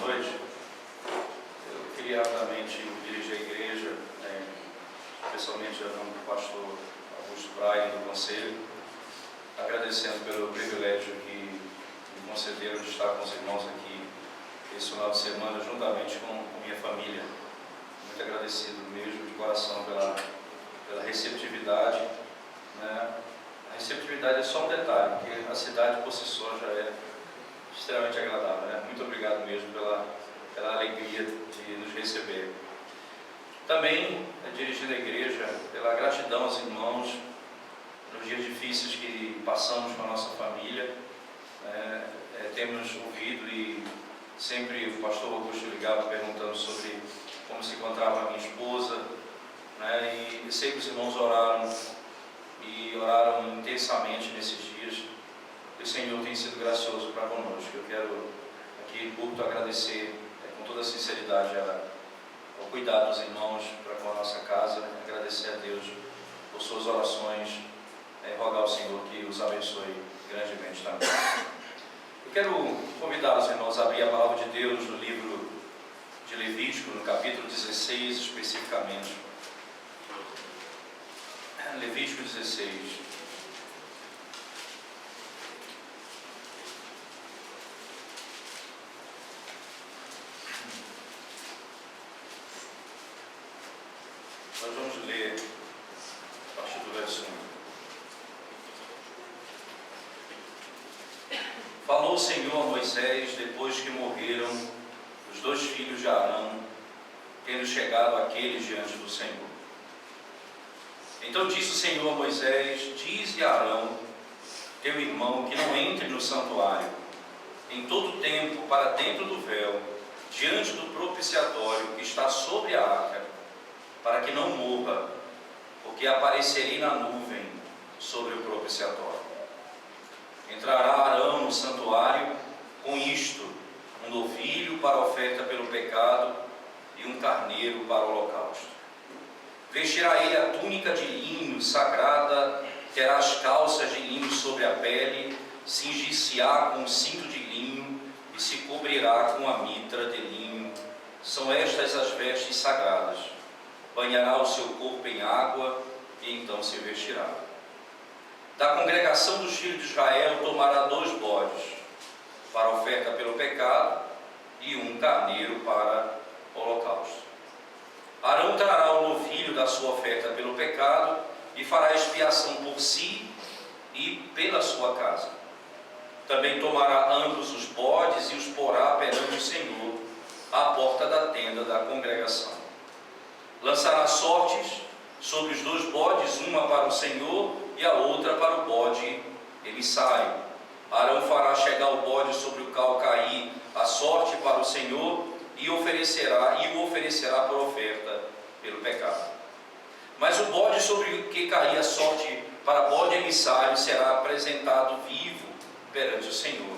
boa noite. Eu queria rapidamente dirigir a igreja, especialmente ao nome do pastor Augusto Braga do Conselho, agradecendo pelo privilégio que me concederam de estar com os irmãos aqui esse final de semana, juntamente com minha família. Muito agradecido mesmo, de coração, pela receptividade, né? A receptividade é só um detalhe, porque a cidade por si só já é extremamente agradável, né? Muito obrigado mesmo pela alegria de nos receber. Também, dirigindo a igreja, pela gratidão aos irmãos nos dias difíceis que passamos com a nossa família. Temos ouvido e sempre o pastor Augusto ligava perguntando sobre como se encontrava a minha esposa, né? E sei que os irmãos oraram intensamente nesses dias. E o Senhor tem sido gracioso para conosco. Eu quero aqui, muito agradecer com toda a sinceridade ao cuidado dos irmãos para com a nossa casa, agradecer a Deus por suas orações, rogar ao Senhor que os abençoe grandemente também. Eu quero convidar os irmãos a abrir a palavra de Deus no livro de Levítico, no capítulo 16 especificamente. Levítico 16. Nós vamos ler a partir do verso 1. Falou o Senhor a Moisés depois que morreram os dois filhos de Arão, tendo chegado aqueles diante do Senhor. Então disse o Senhor a Moisés: dize a Arão, teu irmão, que não entre no santuário em todo tempo para dentro do véu, diante do propiciatório que está sobre a arca, para que não morra, porque aparecerei na nuvem sobre o propiciatório. Entrará Arão no santuário com isto: um novilho para a oferta pelo pecado e um carneiro para o holocausto. Vestirá ele a túnica de linho sagrada, terá as calças de linho sobre a pele, cingir-se-á com um cinto de linho e se cobrirá com a mitra de linho. São estas as vestes sagradas. Banhará o seu corpo em água e então se vestirá. Da congregação dos filhos de Israel tomará 2 bodes para a oferta pelo pecado e um carneiro para o holocausto. Arão trará o novilho da sua oferta pelo pecado e fará expiação por si e pela sua casa. Também tomará ambos os bodes e os porá perante o Senhor à porta da tenda da congregação. Lançará sortes sobre os 2 bodes, uma para o Senhor e a outra para o bode emissário. Arão fará chegar o bode sobre o qual cair a sorte para o Senhor e o oferecerá por oferta pelo pecado. Mas o bode sobre o que cair a sorte para bode emissário será apresentado vivo perante o Senhor,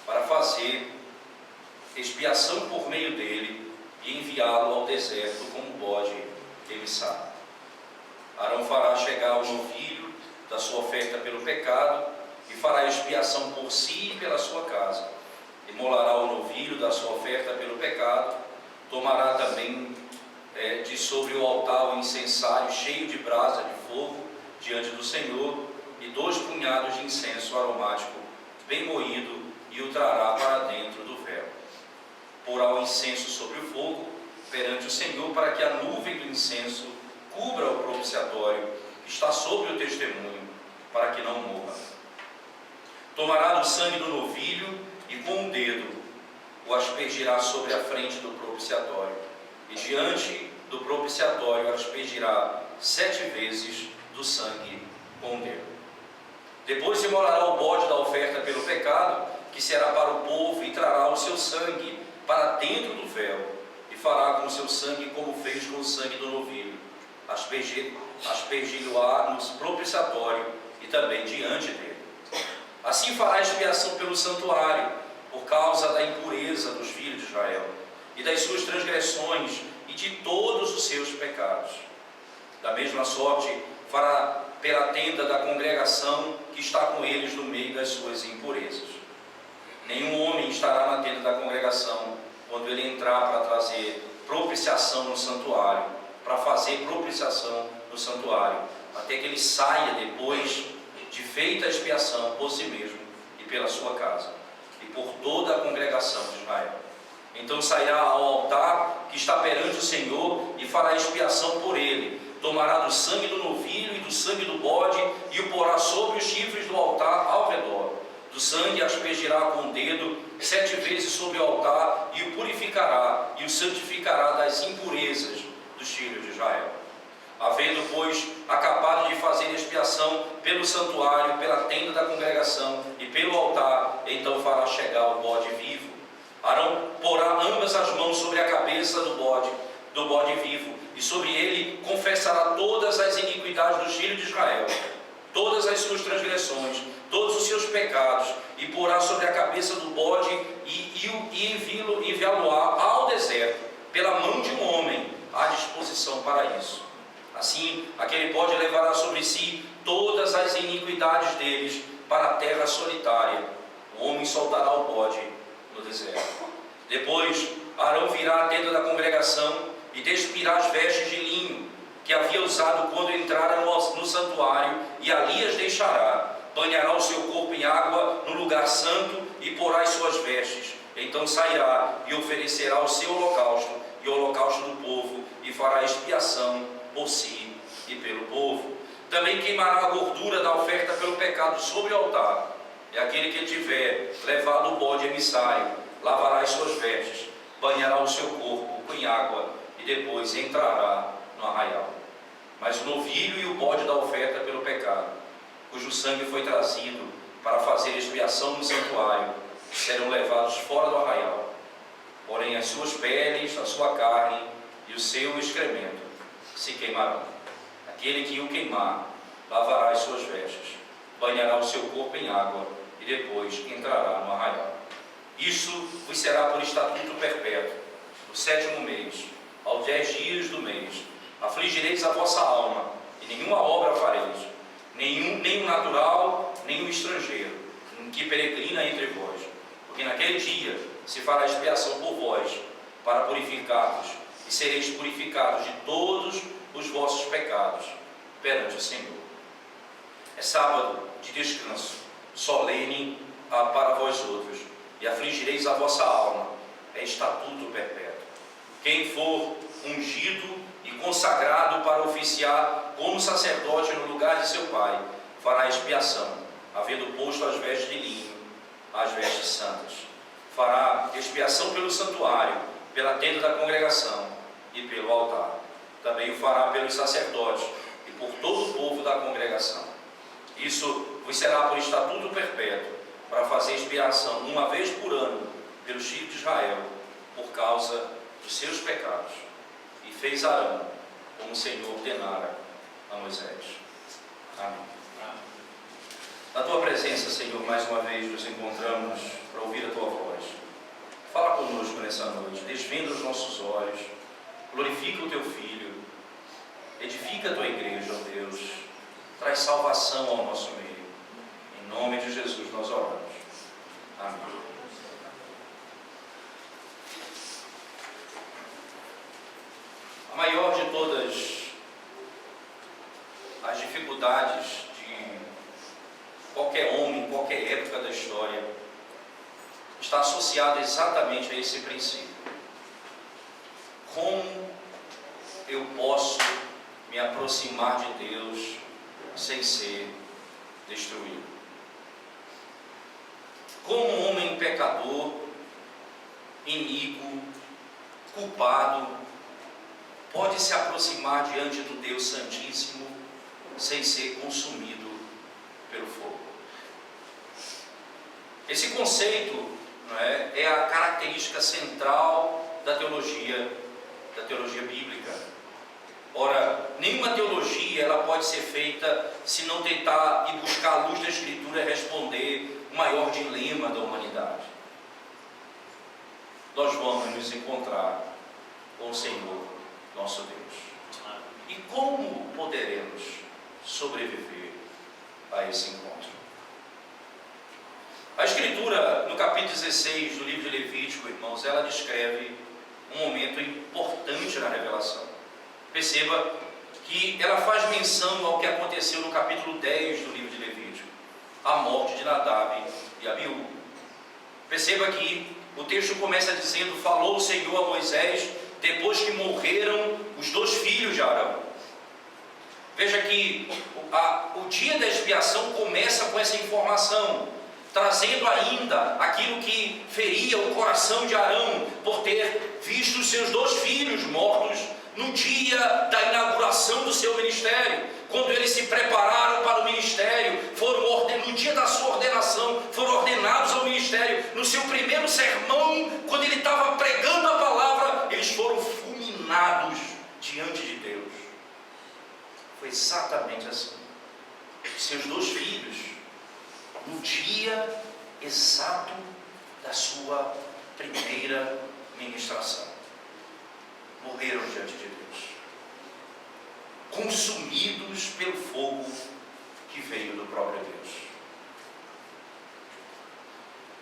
para fazer expiação por meio dele e enviá-lo ao deserto como bode emissário. Arão fará chegar o novilho da sua oferta pelo pecado e fará expiação por si e pela sua casa. Imolará o novilho da sua oferta pelo pecado, tomará também de sobre o altar o incensário cheio de brasa de fogo diante do Senhor e 2 punhados de incenso aromático bem moído e o trará para dentro do véu. Porá o incenso sobre o fogo perante o Senhor para que a nuvem do incenso cubra o propiciatório que está sobre o testemunho, para que não morra. Tomará do sangue do novilho e com o dedo o aspergirá sobre a frente do propiciatório, e diante do propiciatório aspergirá 7 vezes do sangue com o dedo. Depois imolará o bode da oferta pelo pecado, que será para o povo, e trará o seu sangue para dentro do véu, e fará com o seu sangue como fez com o sangue do novilho, aspergi-lo-á no propiciatório e também diante dele. Assim fará expiação pelo santuário, por causa da impureza dos filhos de Israel, e das suas transgressões, e de todos os seus pecados. Da mesma sorte fará pela tenda da congregação que está com eles no meio das suas impurezas. Nenhum homem estará na tenda da congregação quando ele entrar para trazer propiciação no santuário, para fazer propiciação no santuário, até que ele saia depois de feita a expiação por si mesmo e pela sua casa e por toda a congregação de Israel. Então sairá ao altar que está perante o Senhor e fará expiação por ele. Tomará do sangue do novilho e do sangue do bode e o porá sobre os chifres do altar ao redor. Do sangue aspergirá com o dedo 7 vezes sobre o altar e o purificará e o santificará das impurezas dos filhos de Israel. Havendo, pois, acabado de fazer expiação pelo santuário, pela tenda da congregação e pelo altar, então fará chegar o bode vivo. Arão porá ambas as mãos sobre a cabeça do bode vivo, e sobre ele confessará todas as iniquidades dos filhos de Israel, todas as suas transgressões, todos os seus pecados, e porá sobre a cabeça do bode e enviá-lo-á ao deserto, pela mão de um homem, à disposição para isso. Assim, aquele bode levará sobre si todas as iniquidades deles para a terra solitária. O homem soltará o bode no deserto. Depois, Arão virá à tenda da congregação e despirá as vestes de linho que havia usado quando entrara no santuário, e ali as deixará. Banhará o seu corpo em água no lugar santo e porá as suas vestes. Então sairá e oferecerá o seu holocausto e o holocausto do povo, e fará expiação por si e pelo povo. Também queimará a gordura da oferta pelo pecado sobre o altar. E aquele que tiver levado o bode emissário lavará as suas vestes, banhará o seu corpo em água e depois entrará no arraial. Mas o novilho e o bode da oferta pelo pecado, cujo sangue foi trazido para fazer expiação no santuário, serão levados fora do arraial. Porém as suas peles, a sua carne e o seu excremento se queimarão. Aquele que o queimar lavará as suas vestes, banhará o seu corpo em água e depois entrará no arraial. Isso vos será por estatuto perpétuo. No 7º mês, aos 10 dias do mês, afligireis a vossa alma, e nenhuma obra fareis, nem o natural, nem o estrangeiro, que peregrina entre vós. Porque naquele dia se fará expiação por vós, para purificar-vos, e sereis purificados de todos os vossos pecados perante o Senhor. É sábado de descanso, solene para vós outros, e afligireis a vossa alma, é estatuto perpétuo. Quem for ungido e consagrado para oficiar como sacerdote no lugar de seu pai, fará expiação, havendo posto as vestes de linho, as vestes santas. Fará expiação pelo santuário, pela tenda da congregação e pelo altar. Também o fará pelos sacerdotes e por todo o povo da congregação. Isso vos será por estatuto perpétuo, para fazer expiação uma vez por ano pelos filhos de Israel, por causa dos seus pecados. E fez Arão como o Senhor ordenara a Moisés. Amém. Na tua presença, Senhor, mais uma vez nos encontramos para ouvir a tua voz. Fala conosco nessa noite, desvenda os nossos olhos, glorifica o teu Filho, edifica a tua igreja, ó Deus, traz salvação ao nosso meio. Em nome de Jesus nós oramos. Amém. A maior de todas as dificuldades de qualquer homem, em qualquer época da história, está associada exatamente a esse princípio. Como eu posso me aproximar de Deus sem ser destruído? Como um homem pecador, iníquo, culpado, pode se aproximar diante do Deus Santíssimo sem ser consumido pelo fogo? Esse conceito, não é a característica central da teologia bíblica. Ora, nenhuma teologia ela pode ser feita se não tentar ir buscar a luz da Escritura e responder o maior dilema da humanidade. Nós vamos nos encontrar com o Senhor, nosso Deus. E como poderemos sobreviver a esse encontro? A Escritura, no capítulo 16 do livro de Levítico, irmãos, ela descreve um momento importante na revelação. Perceba que ela faz menção ao que aconteceu no capítulo 10 do livro de Levítico, a morte de Nadab e Abiú. Perceba que o texto começa dizendo: falou o Senhor a Moisés depois que morreram os 2 filhos de Arão. Veja que o dia da expiação começa com essa informação, trazendo ainda aquilo que feria o coração de Arão por ter visto os seus 2 filhos mortos no dia da inauguração do seu ministério, quando eles se prepararam para o ministério, no dia da sua ordenação, foram ordenados ao ministério. No seu primeiro sermão, quando ele estava pregando a palavra, eles foram fulminados diante de Deus. Foi exatamente assim. Seus 2 filhos, no dia exato da sua primeira ministração, morreram diante de Deus, consumidos pelo fogo que veio do próprio Deus.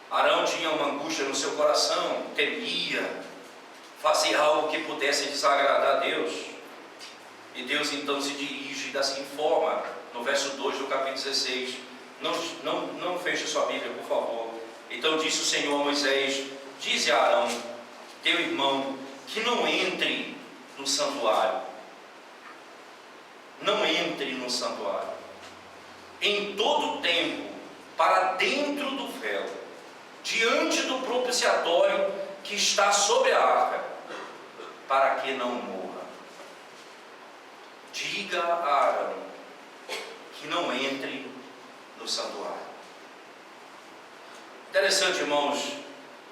Arão tinha uma angústia no seu coração, temia fazer algo que pudesse desagradar a Deus. E Deus então se dirige da seguinte forma, no verso 2 do capítulo 16. Não feche sua Bíblia, por favor. Então disse o Senhor a Moisés: dize a Arão, teu irmão, que não entre no santuário. Não entre no santuário em todo o tempo, para dentro do véu, diante do propiciatório que está sobre a arca, para que não morra. Diga a Arão que não entre no santuário. Interessante, irmãos,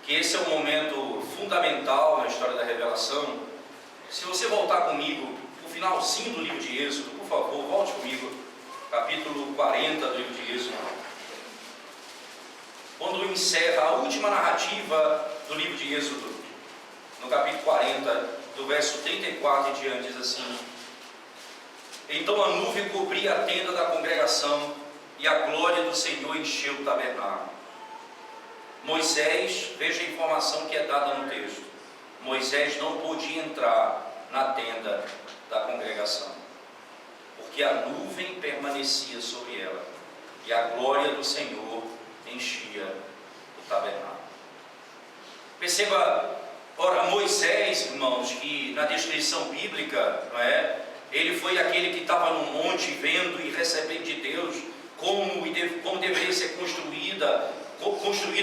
que esse é um momento fundamental na história da revelação. Se você voltar comigo para o finalzinho do livro de Êxodo, por favor, volte comigo, capítulo 40 do livro de Êxodo, quando encerra a última narrativa do livro de Êxodo, no capítulo 40, do verso 34 em diante, diz assim: então a nuvem cobria a tenda da congregação, e a glória do Senhor encheu o tabernáculo. Moisés, veja a informação que é dada no texto: Moisés não podia entrar na tenda da congregação, porque a nuvem permanecia sobre ela, e a glória do Senhor enchia o tabernáculo. Perceba, ora, Moisés, irmãos, que na descrição bíblica, não é? Ele foi aquele que estava no monte vendo e recebendo de Deus como deveria ser construído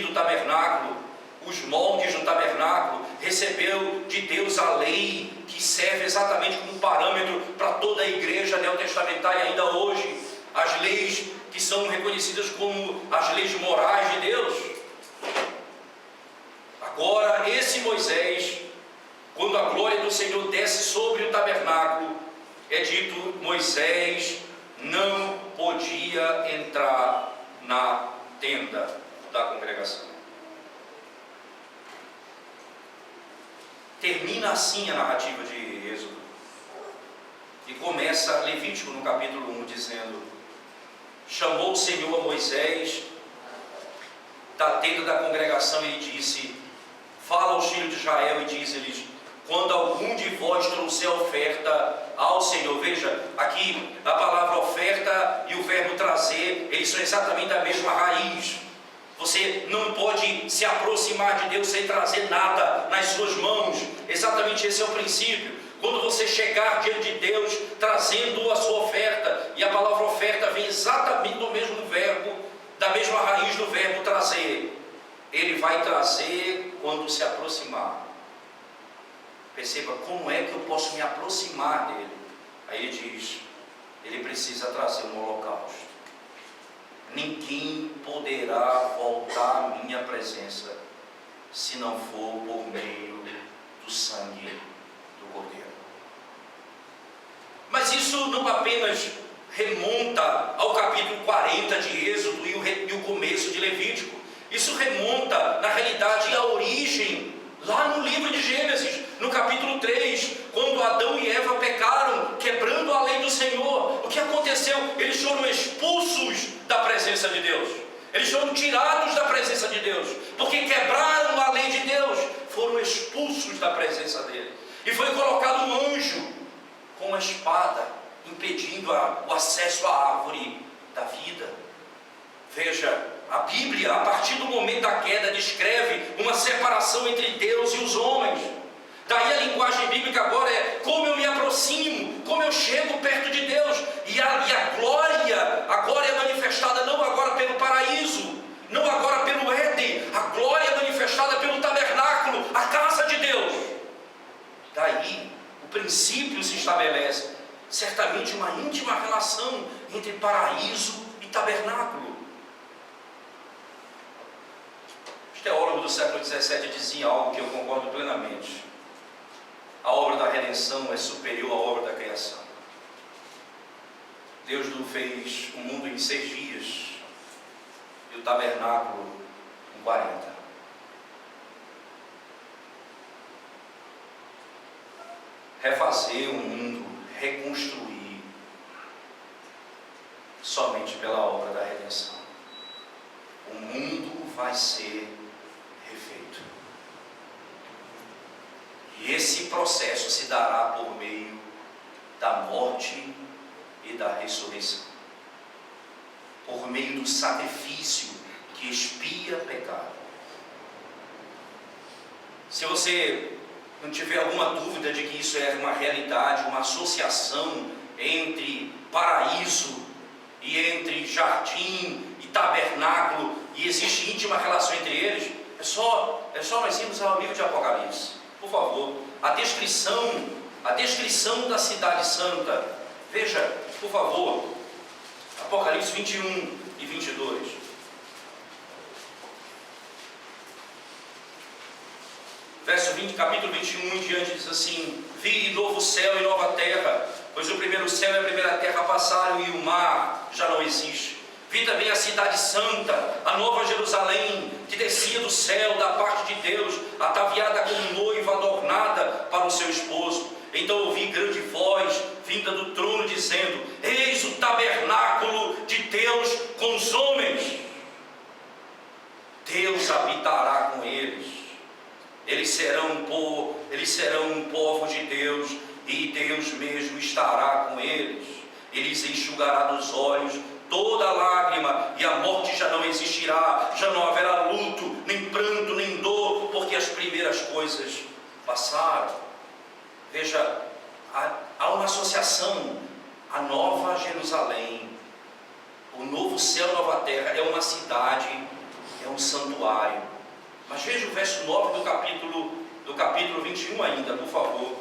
o tabernáculo, os moldes do tabernáculo. Recebeu de Deus a lei que serve exatamente como parâmetro para toda a igreja neotestamentária ainda hoje, as leis que são reconhecidas como as leis morais de Deus. Agora, esse Moisés, quando a glória do Senhor desce sobre o tabernáculo, é dito: Moisés não podia entrar na tenda da congregação. Termina assim a narrativa de Êxodo, e começa Levítico no capítulo 1 dizendo: chamou o Senhor a Moisés da tenda da congregação e disse: fala aos filhos de Israel e diz-lhes: quando algum de vós trouxer oferta ao Senhor. Veja, aqui a palavra oferta e o verbo trazer, eles são exatamente a mesma raiz. Você não pode se aproximar de Deus sem trazer nada nas suas mãos. Exatamente esse é o princípio. Quando você chegar diante de Deus trazendo a sua oferta, e a palavra oferta vem exatamente do mesmo verbo, da mesma raiz do verbo trazer, ele vai trazer quando se aproximar. Perceba, como é que eu posso me aproximar dele? Aí ele diz: ele precisa trazer um holocausto. Ninguém poderá voltar à minha presença se não for por meio do sangue do Cordeiro. Mas isso não apenas remonta ao capítulo 40 de Êxodo e o começo de Levítico. Isso remonta, na realidade, à origem, lá no livro de Gênesis, no capítulo 3, quando Adão e Eva pecaram, quebrando a lei do Senhor. O que aconteceu? Eles foram expulsos da presença de Deus. Eles foram tirados da presença de Deus, porque quebraram a lei de Deus. foram expulsos da presença dele. E foi colocado um anjo com uma espada, impedindo o acesso à árvore da vida. Veja, a Bíblia, a partir do momento da queda, descreve uma separação entre Deus e os homens. Daí a linguagem bíblica agora é como eu me aproximo, como eu chego perto de Deus. E a glória agora é manifestada não agora pelo paraíso, não agora pelo Éden. A glória é manifestada pelo tabernáculo, a casa de Deus. Daí o princípio se estabelece, certamente uma íntima relação entre paraíso e tabernáculo. Os teólogos do século XVII diziam algo que eu concordo plenamente: a obra da redenção é superior à obra da criação. Deus não fez o mundo em 6 dias e o tabernáculo em 40. Refazer o mundo, reconstruir, somente pela obra da redenção. O mundo vai ser refeito. E esse processo se dará por meio da morte e da ressurreição, por meio do sacrifício que expia pecado. Se você não tiver alguma dúvida de que isso é uma realidade, uma associação entre paraíso e entre jardim e tabernáculo, e existe íntima relação entre eles, é só nós irmos ao livro de Apocalipse. Por favor, a descrição da cidade santa. Veja, por favor, Apocalipse 21 e 22. Verso 20, capítulo 21 em diante diz assim: vi novo céu e nova terra, pois o primeiro céu e a primeira terra passaram e o mar já não existe. Vi também a cidade santa, a nova Jerusalém, que descia do céu da parte de Deus, ataviada como noiva adornada para o seu esposo. Então ouvi grande voz vinda do trono dizendo: eis o tabernáculo de Deus com os homens. Deus habitará com eles. Eles serão um povo de Deus, e Deus mesmo estará com eles. Ele lhes enxugará dos olhos toda lágrima, e a morte já não existirá, já não haverá luto, nem pranto, nem dor, porque as primeiras coisas passaram. Veja, há uma associação. A nova Jerusalém, o novo céu e nova terra, é uma cidade, é um santuário. Mas veja o verso 9 do capítulo 21 ainda, por favor.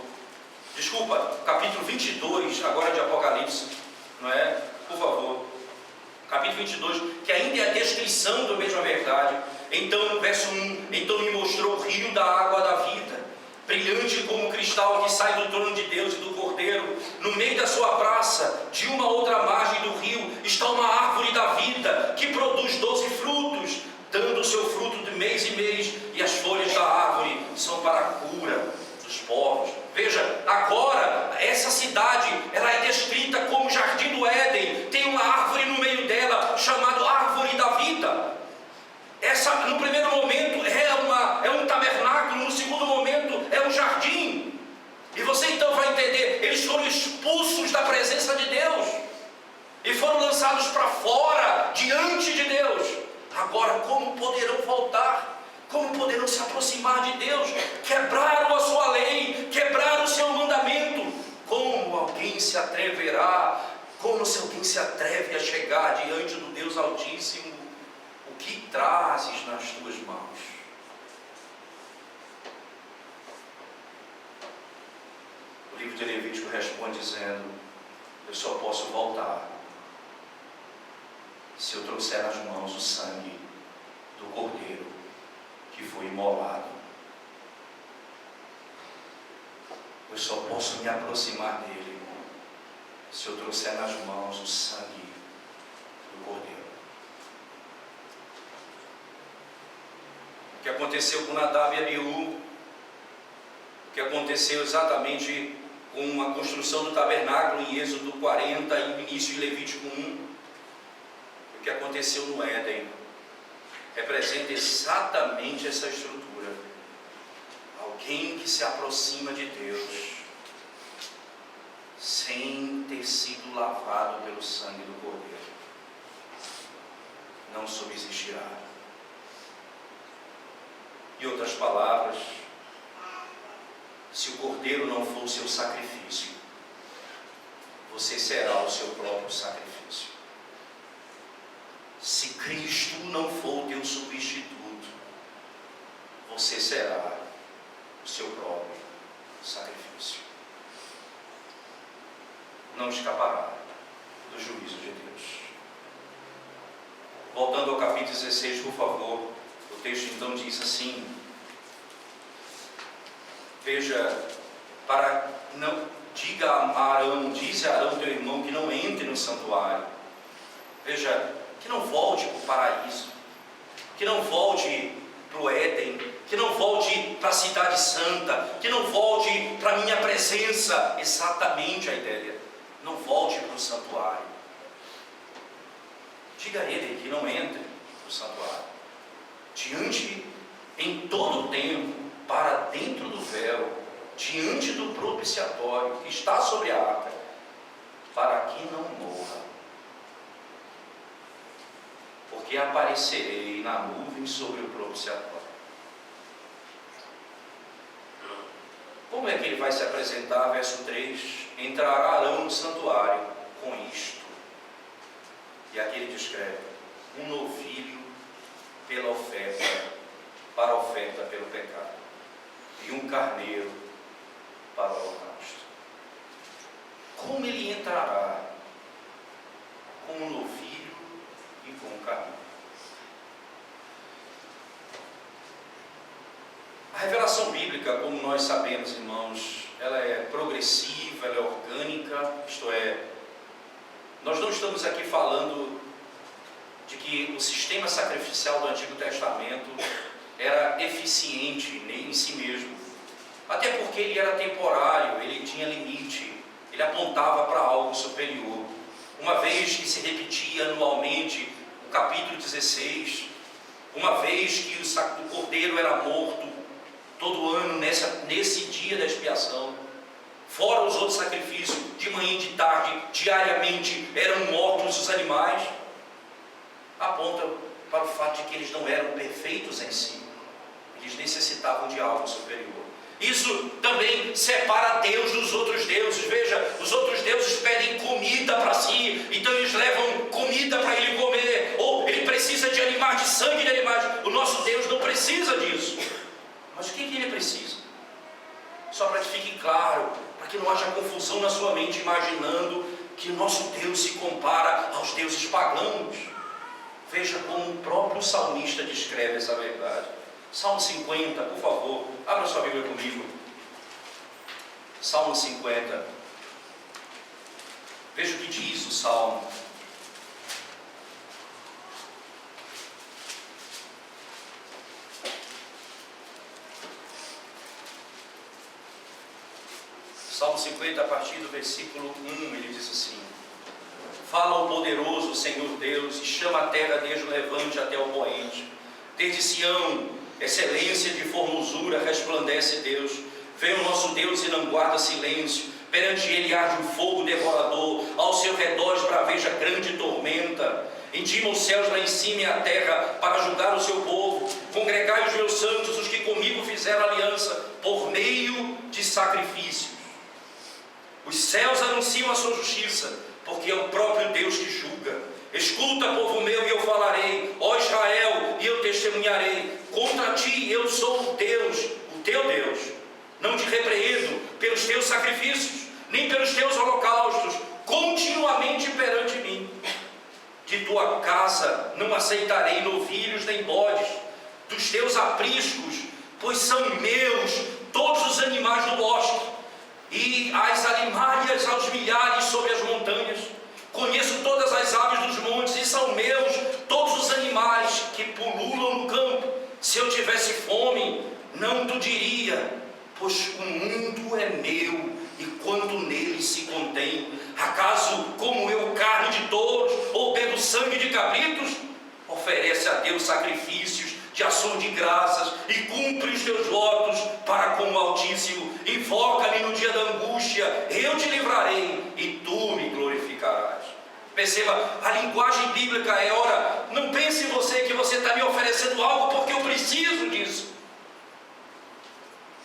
Desculpa, capítulo 22, agora de Apocalipse, não é? Por favor. Capítulo 22, que ainda é a descrição da mesma verdade. Então, verso 1, então me mostrou o rio da água da vida, brilhante como cristal, que sai do trono de Deus e do Cordeiro. No meio da sua praça, de uma outra margem do rio, está uma árvore da vida, que produz 12 frutos, dando o seu fruto de mês em mês, e as folhas da árvore são para a cura dos povos. Veja, agora, essa cidade, ela é descrita como jardim do Éden. Tem uma árvore no meio dela, chamada árvore da vida. Essa, no primeiro momento, é um tabernáculo, no segundo momento, é um jardim. E você então vai entender, eles foram expulsos da presença de Deus, e foram lançados para fora, diante de Deus. Agora, como poderão voltar? Como poderão se aproximar de Deus? Quebraram a sua lei, quebraram o seu mandamento. Como alguém se atreverá? Como se alguém se atreve a chegar diante do Deus Altíssimo? O que trazes nas tuas mãos? O livro de Levítico responde dizendo: eu só posso voltar se eu trouxer nas mãos o sangue do Cordeiro que foi imolado. Eu só posso me aproximar dele se eu trouxer nas mãos o sangue do Cordeiro. O que aconteceu com Nadab e Abiú, o que aconteceu exatamente com a construção do tabernáculo em Êxodo 40 e no início de Levítico 1, o que aconteceu no Éden, representa exatamente essa estrutura. alguém que se aproxima de Deus sem ter sido lavado pelo sangue do Cordeiro não subsistirá. Em outras palavras, se o Cordeiro não for o seu sacrifício, você será o seu próprio sacrifício. Se Cristo não for o teu substituto, você será o seu próprio sacrifício. Não escapará do juízo de Deus. Voltando ao capítulo 16, por favor, o texto então diz assim: veja, para não diga a Arão, diz a Arão teu irmão que não entre no santuário. Veja, que não volte para o paraíso, que não volte para o Éden, que não volte para a cidade santa, que não volte para a minha presença. Exatamente a ideia. Não volte para o santuário. Diga a ele que não entre no santuário. Diante, em todo o tempo, para dentro do véu, diante do propiciatório que está sobre a arca, para que não morra. Porque aparecerei na nuvem sobre o propiciatório. Como é que ele vai se apresentar? Verso 3: entrará Arão no santuário com isto. E aqui ele descreve: um novilho pela oferta, para a oferta pelo pecado, e um carneiro para o holocausto. Como ele entrará? Com um novilho e com um carneiro. A revelação bíblica, como nós sabemos, irmãos, ela é progressiva, ela é orgânica, isto é, nós não estamos aqui falando de que o sistema sacrificial do Antigo Testamento era eficiente em si mesmo, até porque ele era temporário, ele tinha limite, ele apontava para algo superior. Uma vez que se repetia anualmente o capítulo 16, uma vez que o cordeiro era morto todo ano nesse dia da expiação, fora os outros sacrifícios, de manhã e de tarde, diariamente eram mortos os animais, aponta para o fato de que eles não eram perfeitos em si, eles necessitavam de algo superior. Isso também separa Deus dos outros deuses. Veja, os outros deuses pedem comida para si, então eles levam comida para ele comer, ou ele precisa de animais, de sangue de animais. O nosso Deus não precisa disso. Mas o que ele precisa? Só para que fique claro, para que não haja confusão na sua mente, imaginando que o nosso Deus se compara aos deuses pagãos. Veja como o próprio salmista descreve essa verdade. Salmo 50, por favor, abra sua Bíblia comigo. Salmo 50. Veja o que diz o Salmo. Salmo 50, a partir do versículo 1, ele diz assim: fala o poderoso Senhor Deus, e chama a terra desde o levante até o poente. Desde Sião, excelência de formosura, resplandece Deus. Vem o nosso Deus e não guarda silêncio. Perante ele arde um fogo devorador, ao seu redor esbraveja grande tormenta. Intima os céus lá em cima e a terra para julgar o seu povo. Congregai os meus santos, os que comigo fizeram aliança, por meio de sacrifícios. Os céus anunciam a sua justiça, porque é o próprio Deus que julga. Escuta, povo meu, e eu falarei, ó Israel, e eu testemunharei. Contra ti eu sou o Deus, o teu Deus. Não te repreendo pelos teus sacrifícios, nem pelos teus holocaustos, continuamente perante mim. De tua casa não aceitarei novilhos nem bodes, dos teus apriscos, pois são meus todos os animais do bosque, e as alimárias aos milhares sobre as montanhas. Conheço todas as aves dos montes, e são meus todos os animais que pululam no campo. Se eu tivesse fome, não tu diria, pois o mundo é meu, e quanto nele se contém. Acaso como eu carne de touros, ou bebo sangue de cabritos? Oferece a Deus sacrifícios de ação de graças e cumpre os teus votos para com o Altíssimo. Invoca-me no dia da angústia, eu te livrarei e tu me glorificarás. Perceba, a linguagem bíblica é: ora, não pense em você que você está me oferecendo algo porque eu preciso disso.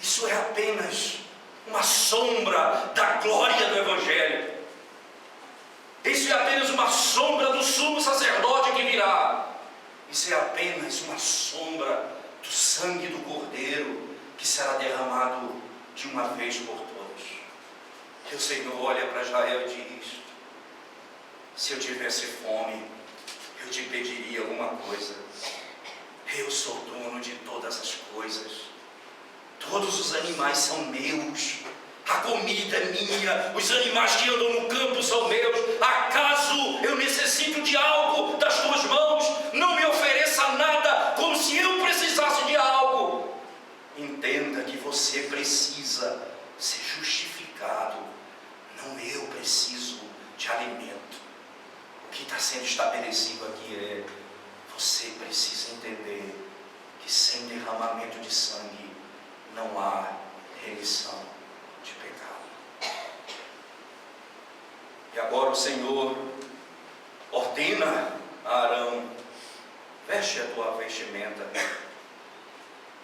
Isso é apenas uma sombra da glória do Evangelho. Isso é apenas uma sombra do sumo sacerdote que virá. Isso é apenas uma sombra do sangue do Cordeiro que será derramado de uma vez por todas. Que o Senhor olha para Israel e diz: se eu tivesse fome, eu te pediria alguma coisa. Eu sou dono de todas as coisas. Todos os animais são meus. A comida é minha. Os animais que andam no campo são meus. Acaso eu necessito de algo das tuas mãos? Não me ofereça nada como se eu precisasse de algo. Entenda que você precisa ser justificado. Não eu preciso de alimento. O que está sendo estabelecido aqui é: você precisa entender que sem derramamento de sangue não há remissão de pecado. E agora o Senhor ordena a Arão: veste a tua vestimenta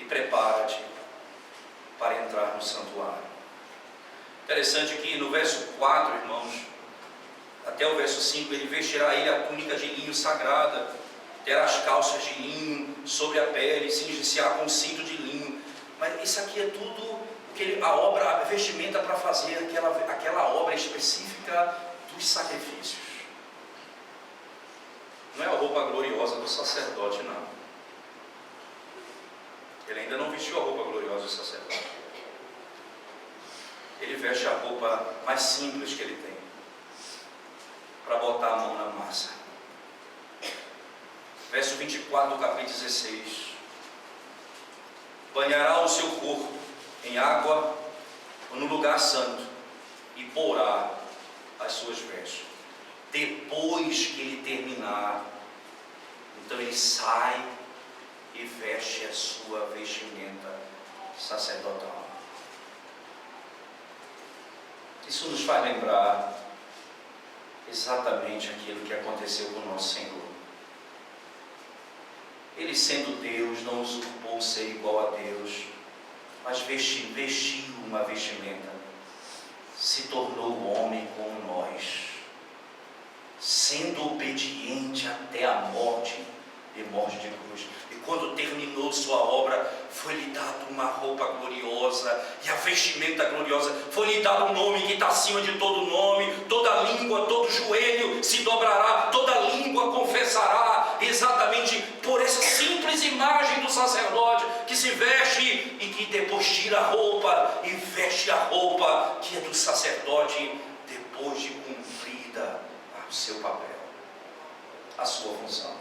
e prepara-te para entrar no santuário. Interessante que no verso 4, irmãos, até o verso 5, ele vestirá ele a túnica de linho sagrada, terá as calças de linho sobre a pele, cingir-se-á com cinto de linho. Mas isso aqui é tudo a vestimenta para fazer aquela obra específica dos sacrifícios. Não é a roupa gloriosa do sacerdote, não. Ele ainda não vestiu a roupa gloriosa do sacerdote. Ele veste a roupa mais simples que ele tem, para botar a mão na massa. Verso 24 do capítulo 16: banhará o seu corpo em água no lugar santo e porá as suas vestes. Depois que ele terminar, então ele sai e veste a sua vestimenta sacerdotal. Isso nos faz lembrar exatamente aquilo que aconteceu com o nosso Senhor. Ele, sendo Deus, não usurpou ser igual a Deus, mas vestiu uma vestimenta, se tornou homem como nós, sendo obediente até a morte e morte de cruz. E quando terminou sua obra, foi-lhe dado uma roupa gloriosa e a vestimenta gloriosa. Foi-lhe dado um nome que está acima de todo nome. Toda língua, todo joelho se dobrará, toda língua confessará. Exatamente por essa simples imagem do sacerdote que se veste e que depois tira a roupa e veste a roupa que é do sacerdote depois de cumprida o seu papel, a sua função.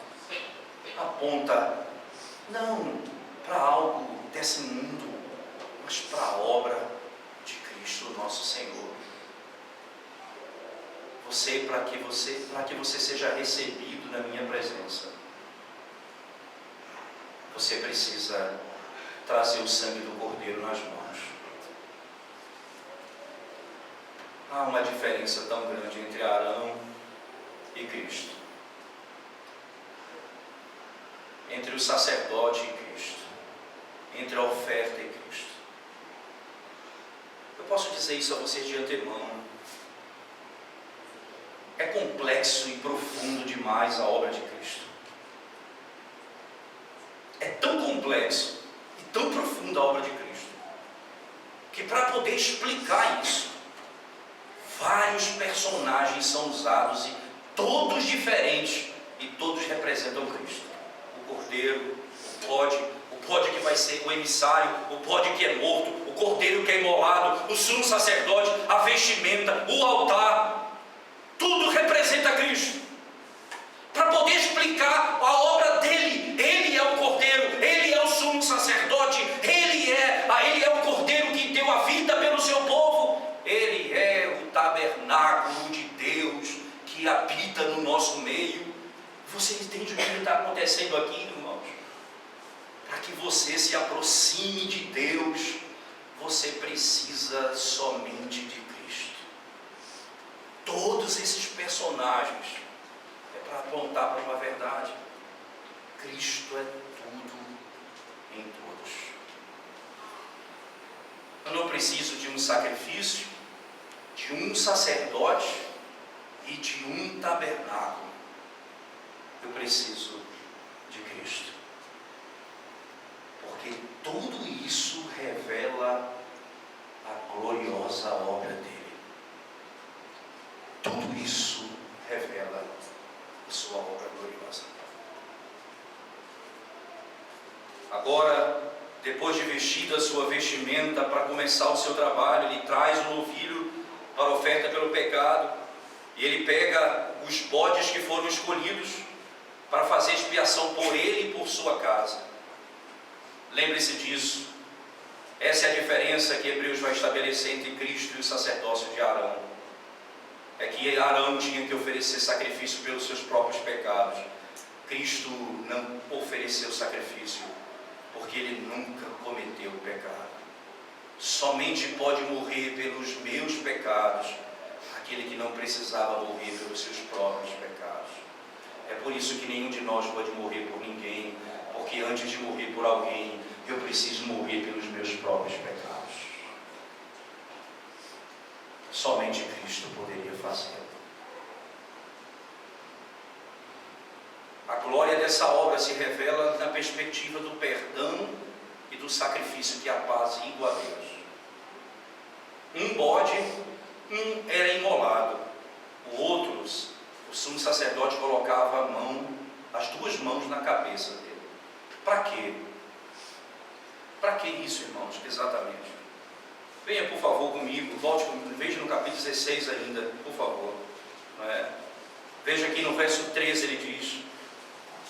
Aponta não para algo desse mundo, mas para a obra de Cristo nosso Senhor. Para que você seja recebido na minha presença, você precisa trazer o sangue do Cordeiro nas mãos. Há uma diferença tão grande entre Arão e Cristo, entre o sacerdote e Cristo, entre a oferta e Cristo. Eu posso dizer isso a vocês de antemão: é complexo e profundo demais a obra de Cristo. É tão complexo e tão profunda a obra de Cristo, que para poder explicar isso, vários personagens são usados, e todos diferentes, e todos representam Cristo. O Cordeiro, o bode que vai ser o emissário, o bode que é morto, o Cordeiro que é imolado, o sumo sacerdote, a vestimenta, o altar, tudo representa Cristo. Para poder explicar a obra dele, ele é o Cordeiro, ele é o sumo sacerdote, ele é o Cordeiro que deu a vida pelo seu povo, ele é o tabernáculo de Deus que habita no nosso meio. Você entende o que está acontecendo aqui, irmãos? que você se aproxime de Deus, você precisa somente de Cristo. Todos esses personagens é para apontar para uma verdade: Cristo é tudo em todos. Eu não preciso de um sacrifício, de um sacerdote e de um tabernáculo. Eu preciso de Cristo, porque tudo isso revela a gloriosa obra dele. Tudo isso revela a sua obra gloriosa. Agora, depois de vestido a sua vestimenta para começar o seu trabalho, ele traz o novilho para oferta pelo pecado, e ele pega os bodes que foram escolhidos para fazer expiação por ele e por sua casa. Lembre-se disso. Essa é a diferença que Hebreus vai estabelecer entre Cristo e o sacerdócio de Arão. É que Arão tinha que oferecer sacrifício pelos seus próprios pecados. Cristo não ofereceu sacrifício, porque ele nunca cometeu pecado. Somente pode morrer pelos meus pecados aquele que não precisava morrer pelos seus próprios pecados. É por isso que nenhum de nós pode morrer por ninguém, porque antes de morrer por alguém, eu preciso morrer pelos meus próprios pecados. Somente Cristo poderia fazê-lo. A glória dessa obra se revela na perspectiva do perdão e do sacrifício que apazigua a Deus. Um bode, era imolado, o outro, o sumo sacerdote colocava as duas mãos na cabeça dele. Para quê? Para que isso, irmãos, exatamente? Venha, por favor, comigo, volte comigo, veja no capítulo 16 ainda, por favor. Veja aqui no verso 13, ele diz: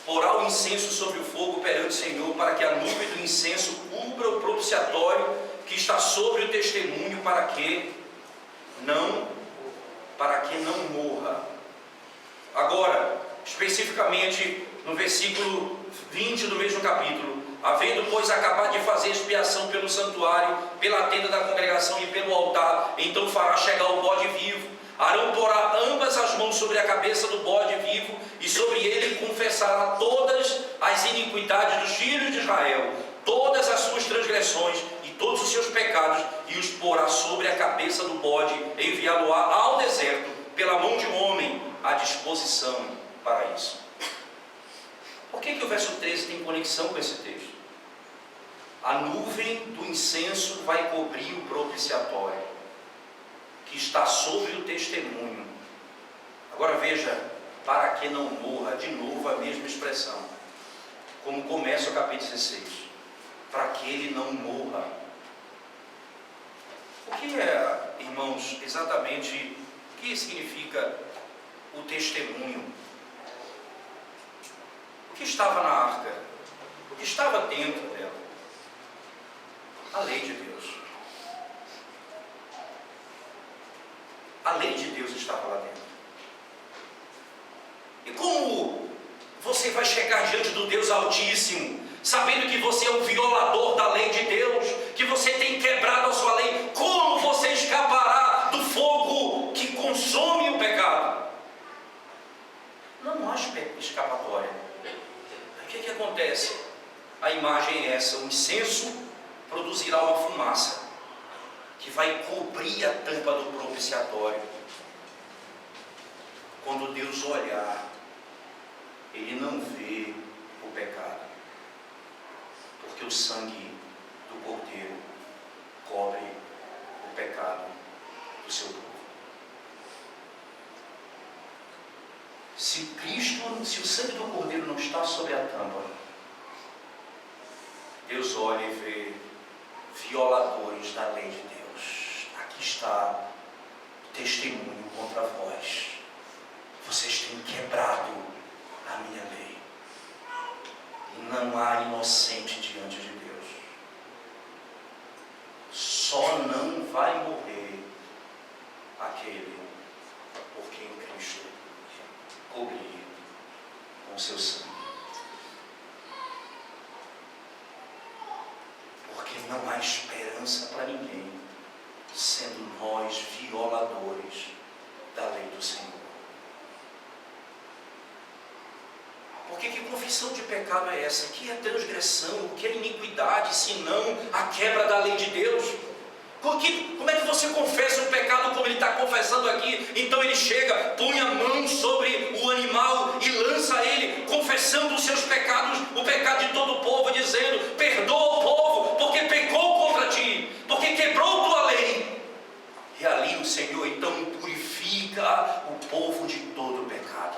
porá o incenso sobre o fogo perante o Senhor, para que a nuvem do incenso cubra o propiciatório que está sobre o testemunho, para que não morra. Agora, especificamente no versículo 20 do mesmo capítulo: havendo, pois, acabado de fazer expiação pelo santuário, pela tenda da congregação e pelo altar, então fará chegar o bode vivo. Arão porá ambas as mãos sobre a cabeça do bode vivo, e sobre ele confessará todas as iniquidades dos filhos de Israel, todas as suas transgressões e todos os seus pecados, e os porá sobre a cabeça do bode, enviá-lo-á ao deserto pela mão de um homem à disposição para isso. Por que o verso 13 tem conexão com esse texto? A nuvem do incenso vai cobrir o propiciatório, que está sobre o testemunho. Agora veja: para que não morra, de novo a mesma expressão, como começa o capítulo 16, para que ele não morra. O que é, irmãos, exatamente, o que significa o testemunho? O que estava na arca? O que estava dentro dela? A lei de Deus. A lei de Deus estava lá dentro. E como você vai chegar diante do Deus Altíssimo, sabendo que você é um violador da lei de Deus, que você tem quebrado a sua lei? Como você escapará do fogo que consome o pecado? Não há escapatória. O que acontece? A imagem é essa: o incenso produzirá uma fumaça que vai cobrir a tampa do propiciatório. Quando Deus olhar, Ele não vê o pecado, porque o sangue do Cordeiro cobre o pecado do seu povo. Se o sangue do Cordeiro não está sobre a tampa, Deus olha e vê violadores da lei de Deus. Aqui está o testemunho contra vós. Vocês têm quebrado a minha lei. E não há inocente diante de Deus. Só não vai morrer aquele por quem Cristo cobrir com seu sangue. há esperança para ninguém, sendo nós violadores da lei do Senhor. Porque que confissão de pecado é essa? Que é transgressão? O que é iniquidade, senão a quebra da lei de Deus? Como é que você confessa o pecado como ele está confessando aqui? Então ele chega, põe a mão sobre o animal e lança ele, confessando os seus pecados, o pecado de todo o povo, dizendo: perdoa o povo, porque pecou contra ti, porque quebrou tua lei. E ali o Senhor então purifica o povo de todo o pecado.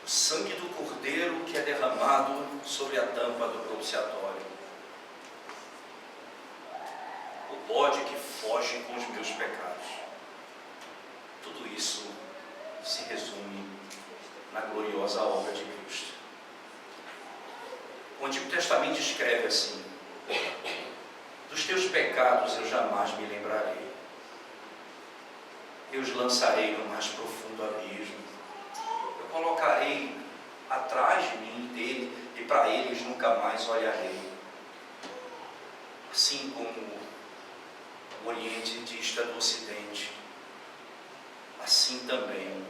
O sangue do Cordeiro que é derramado sobre a tampa do propiciatório. O bode que foge com os meus pecados. Tudo isso se resume na gloriosa obra de Cristo. O Antigo Testamento escreve assim: dos teus pecados eu jamais me lembrarei. Eu os lançarei no mais profundo abismo. Eu colocarei atrás de mim e dele, e para eles nunca mais olharei. Assim como o Oriente dista do Ocidente, assim também,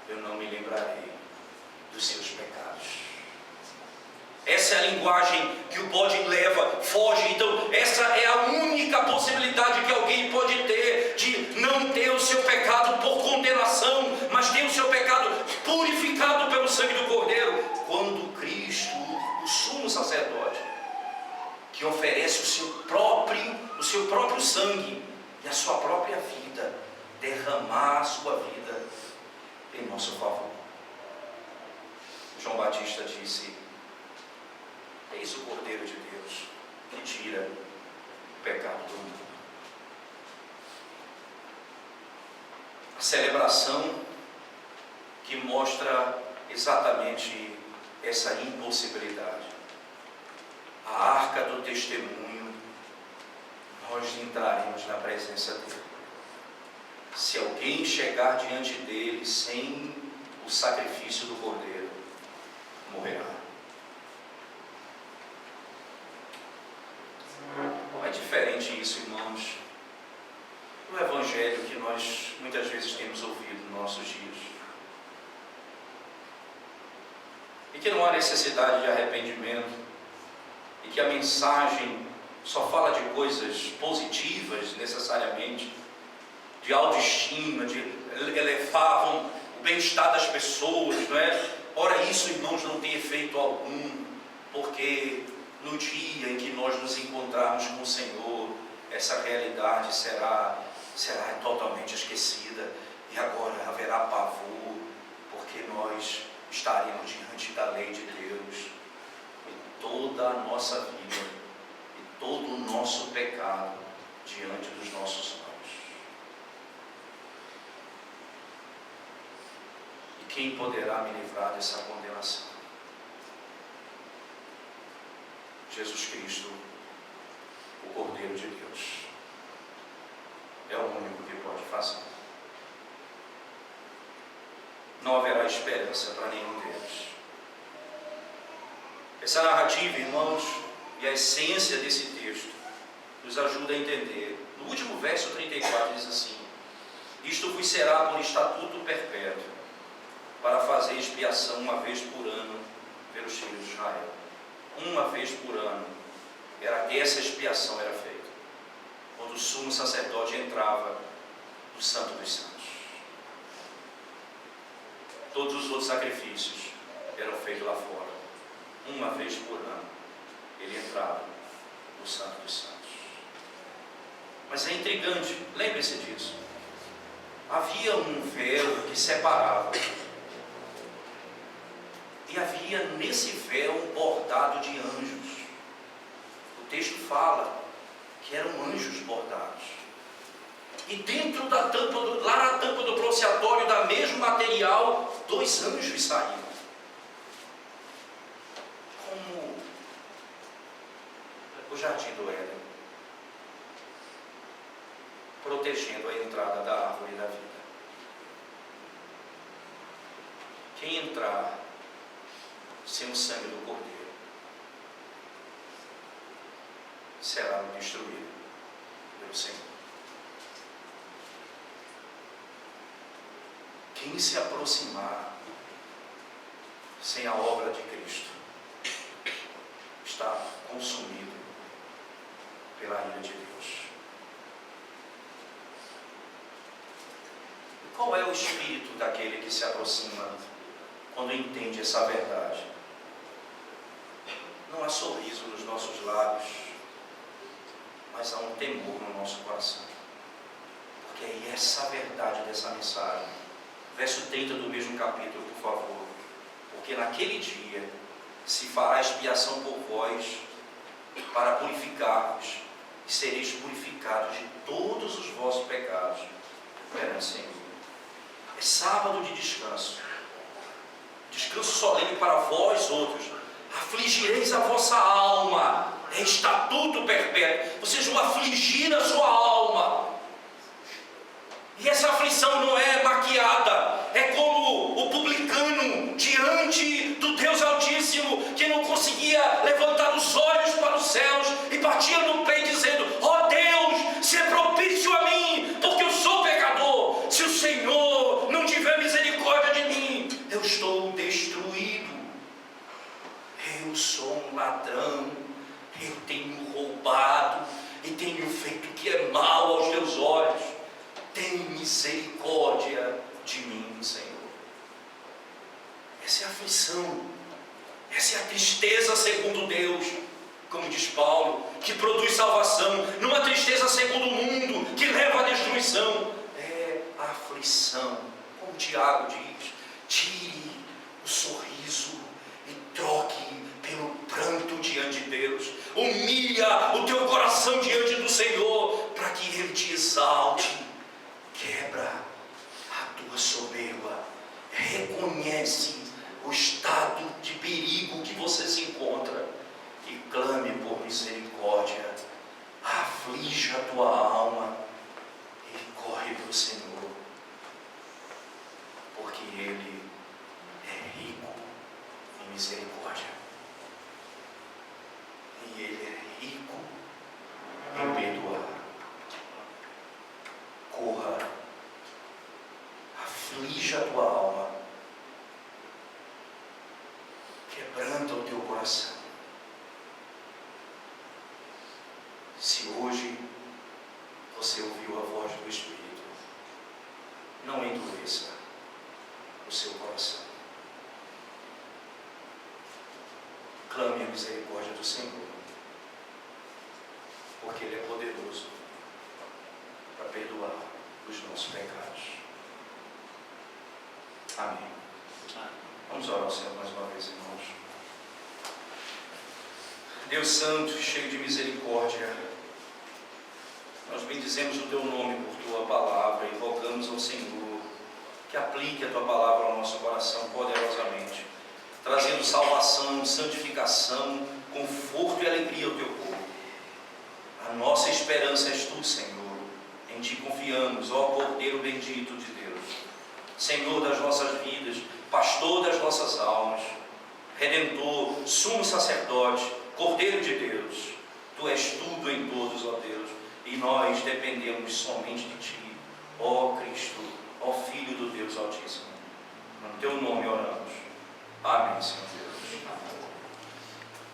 eu não me lembrarei dos seus pecados. Essa é a linguagem que o bode leva, foge. Então essa é a única possibilidade que alguém pode ter de não ter o seu pecado por condenação, mas ter o seu pecado purificado pelo sangue do Cordeiro, quando Cristo, o sumo sacerdote, que oferece o seu próprio sangue e a sua própria vida, derramar a sua vida em nosso favor. João Batista disse: eis o Cordeiro de Deus que tira o pecado do mundo. A celebração que mostra exatamente essa impossibilidade. A arca do testemunho, nós entraremos na presença dele. Se alguém chegar diante dele sem o sacrifício do Cordeiro, morrerá. Não é diferente isso, irmãos, do Evangelho que nós muitas vezes temos ouvido nos nossos dias. E que não há necessidade de arrependimento, e que a mensagem só fala de coisas positivas necessariamente, de autoestima, de elevavam o bem-estar das pessoas, não é? Ora, isso, irmãos, não tem efeito algum, porque no dia em que nós nos encontrarmos com o Senhor, essa realidade será totalmente esquecida, e agora haverá pavor, porque nós estaremos diante da lei de Deus, e toda a nossa vida, e todo o nosso pecado diante dos nossos olhos. E quem poderá me livrar dessa condenação? Jesus Cristo, o Cordeiro de Deus, é o único que pode fazer. Não haverá esperança para nenhum deles. Essa narrativa, irmãos, e a essência desse texto nos ajuda a entender. No último verso 34 diz assim: isto vos será por estatuto perpétuo, para fazer expiação uma vez por ano pelos filhos de Israel. Uma vez por ano, essa expiação era feita, quando o sumo sacerdote entrava no Santo dos Santos. Todos os outros sacrifícios eram feitos lá fora. Uma vez por ano, ele entrava no Santo dos Santos. Mas é intrigante, lembre-se disso. Havia um véu que separava, e havia nesse véu um bordado de anjos. O texto fala que eram anjos bordados. E dentro da tampa, lá na tampa do propiciatório, da mesmo material, 2 anjos saíram. Como o jardim do Éden, protegendo a entrada da árvore da vida. Quem entrar se sem o sangue do Cordeiro, será destruído pelo Senhor. Quem se aproximar sem a obra de Cristo está consumido pela ira de Deus. E qual é o espírito daquele que se aproxima quando entende essa verdade? Não há sorriso nos nossos lábios, mas há um temor no nosso coração. Porque é essa verdade dessa mensagem. Verso 30 do mesmo capítulo, por favor. Porque naquele dia se fará expiação por vós, para purificar-vos, e sereis purificados de todos os vossos pecados perante o Senhor. É sábado de descanso. Descanso solene para vós outros. Afligireis a vossa alma. É estatuto perpétuo. Vocês vão afligir a sua alma. E essa aflição não é maquiada. É como o publicano diante do Deus Altíssimo, que não conseguia levantar os olhos para os céus e batia no peito dizendo: ó Deus, se propício a mim, porque eu sou pecador. Se o Senhor não tiver misericórdia de mim, eu estou destruído. Eu sou um ladrão, eu tenho roubado e tenho feito o que é mal aos teus olhos. Tem misericórdia de mim, Senhor. Essa é a aflição, essa é a tristeza segundo Deus, como diz Paulo, que produz salvação, não a tristeza segundo o mundo, que leva à destruição. É a aflição, como Tiago diz: tire o sorriso e troque pelo pranto diante de Deus. Humilha o teu coração diante do Senhor, para que Ele te exalte. Quebra a tua soberba, reconhece o estado de perigo que você se encontra e clame por misericórdia. Aflige a tua alma e corre para o Senhor, porque Ele é rico em misericórdia e Ele é rico em perdoar. Corra, aflige a tua alma, quebranta o teu coração. Se hoje você ouviu a voz do Espírito, não endureça o seu coração. Clame a misericórdia do Senhor, porque Ele é poderoso para perdoar os nossos pecados. Amém. Vamos orar ao Senhor mais uma vez, irmãos. Deus Santo, cheio de misericórdia, nós bendizemos o Teu nome por Tua palavra e rogamos ao Senhor que aplique a Tua palavra ao nosso coração poderosamente, trazendo salvação, santificação, conforto e alegria ao Teu povo. A nossa esperança és Tu, Senhor. Em Ti confiamos, ó Cordeiro bendito de Deus, Senhor das nossas vidas, Pastor das nossas almas, Redentor, Sumo Sacerdote, Cordeiro de Deus. Tu és tudo em todos, ó Deus, e nós dependemos somente de Ti, ó Cristo, ó Filho do Deus Altíssimo. No Teu nome oramos. Amém, Senhor.